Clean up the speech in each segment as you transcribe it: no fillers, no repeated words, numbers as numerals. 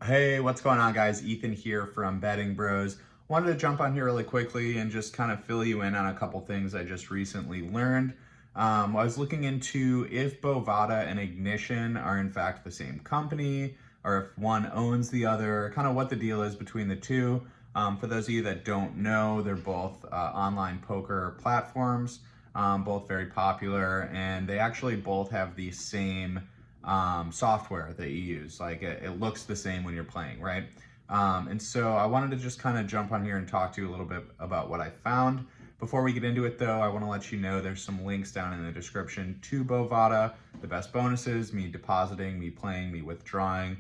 Hey, what's going on, guys? Ethan here from Betting Bros. Wanted to jump on here really quickly and just kind of fill you in on a couple things I just recently learned. I was looking into if Bovada and Ignition are in fact the same company, or if one owns the other, kind of what the deal is between the two. For those of you that don't know, they're both online poker platforms, both very popular, and they actually both have the same software that you use. Like it looks the same when you're playing, right? And so I wanted to just kind of jump on here and talk to you a little bit about what I found. Before we get into it though, I want to let you know there's some links down in the description to Bovada, the best bonuses, me depositing, me playing, me withdrawing,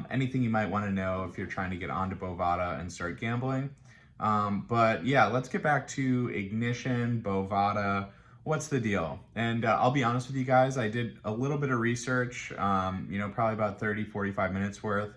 anything you might want to know if you're trying to get onto Bovada and start gambling. But yeah, let's get back to Ignition, Bovada. What's the deal? And I'll be honest with you guys, I did a little bit of research, probably about 30, 45 minutes worth,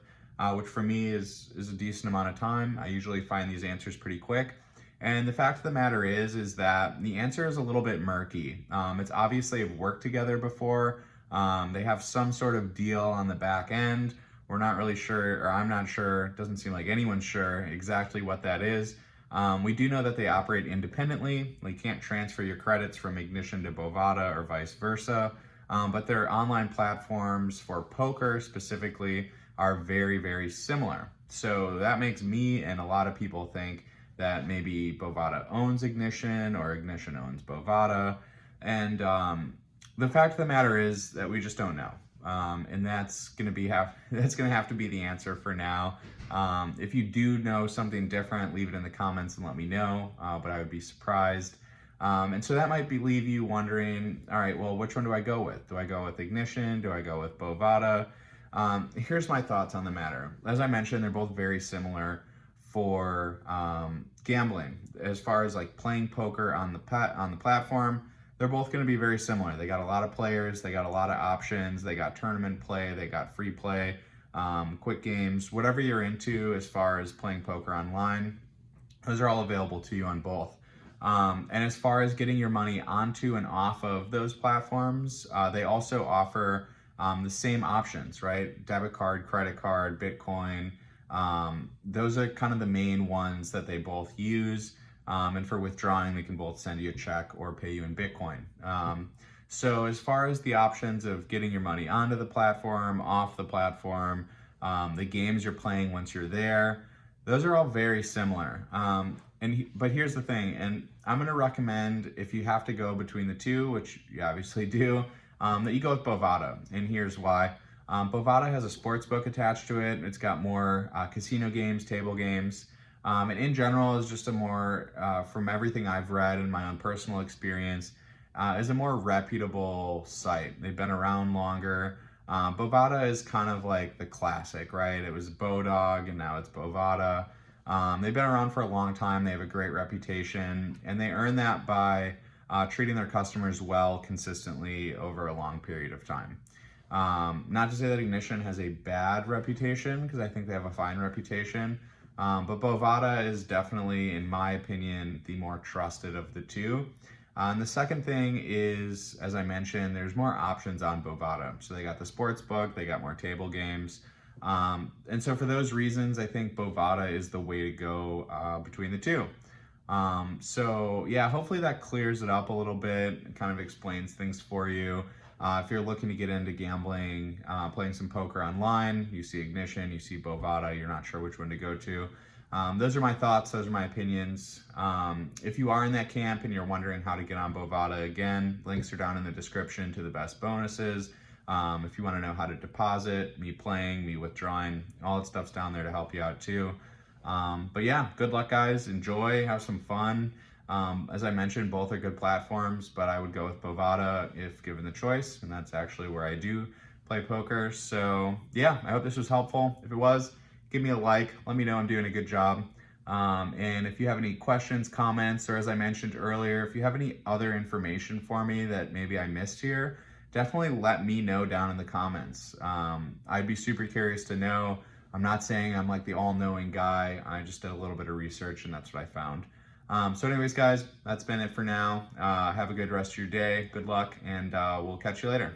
which for me is a decent amount of time. I usually find these answers pretty quick. And the fact of the matter is that the answer is a little bit murky. It's obviously have worked together before. They have some sort of deal on the back end. We're not really sure, or I'm not sure, it doesn't seem like anyone's sure exactly what that is. We do know that they operate independently. You can't transfer your credits from Ignition to Bovada or vice versa, but their online platforms for poker specifically are very, very similar. So that makes me and a lot of people think that maybe Bovada owns Ignition or Ignition owns Bovada. And the fact of the matter is that we just don't know. And that's gonna have to be the answer for now. If you do know something different, leave it in the comments and let me know, but I would be surprised. And so that might leave you wondering, all right, well, which one do I go with? Do I go with Ignition? Do I go with Bovada? Here's my thoughts on the matter. As I mentioned, they're both very similar for gambling. As far as like playing poker on the platform, they're both going to be very similar. They got a lot of players, they got a lot of options, they got tournament play, they got free play, quick games, whatever you're into as far as playing poker online, those are all available to you on both. And as far as getting your money onto and off of those platforms, they also offer the same options, right? Debit card, credit card, Bitcoin. Those are kind of the main ones that they both use. And for withdrawing, they can both send you a check or pay you in Bitcoin. So as far as the options of getting your money onto the platform, off the platform, the games you're playing once you're there, those are all very similar. But here's the thing, and I'm gonna recommend if you have to go between the two, which you obviously do, that you go with Bovada, and here's why. Bovada has a sports book attached to it. It's got more casino games, table games, and in general is just a more, from everything I've read and my own personal experience, is a more reputable site. They've been around longer. Bovada is kind of like the classic, right? It was Bodog and now it's Bovada. They've been around for a long time. They have a great reputation, and they earn that by treating their customers well consistently over a long period of time. Not to say that Ignition has a bad reputation, because I think they have a fine reputation, but Bovada is definitely, in my opinion, the more trusted of the two. And the second thing is, as I mentioned, there's more options on Bovada. So they got the sports book, they got more table games. And so for those reasons, I think Bovada is the way to go between the two. So yeah, hopefully that clears it up a little bit and kind of explains things for you. If you're looking to get into gambling, playing some poker online, you see Ignition, you see Bovada, you're not sure which one to go to. Those are my thoughts, those are my opinions. If you are in that camp and you're wondering how to get on Bovada, again, links are down in the description to the best bonuses. If you want to know how to deposit, me playing, me withdrawing, all that stuff's down there to help you out too. But yeah, good luck guys, enjoy, have some fun. As I mentioned, both are good platforms, but I would go with Bovada if given the choice, and that's actually where I do play poker. So yeah, I hope this was helpful. If it was, give me a like, let me know I'm doing a good job. And if you have any questions, comments, or as I mentioned earlier, if you have any other information for me that maybe I missed here, definitely let me know down in the comments. I'd be super curious to know. I'm not saying I'm like the all-knowing guy. I just did a little bit of research and that's what I found. So anyways, guys, that's been it for now. Have a good rest of your day. Good luck, and we'll catch you later.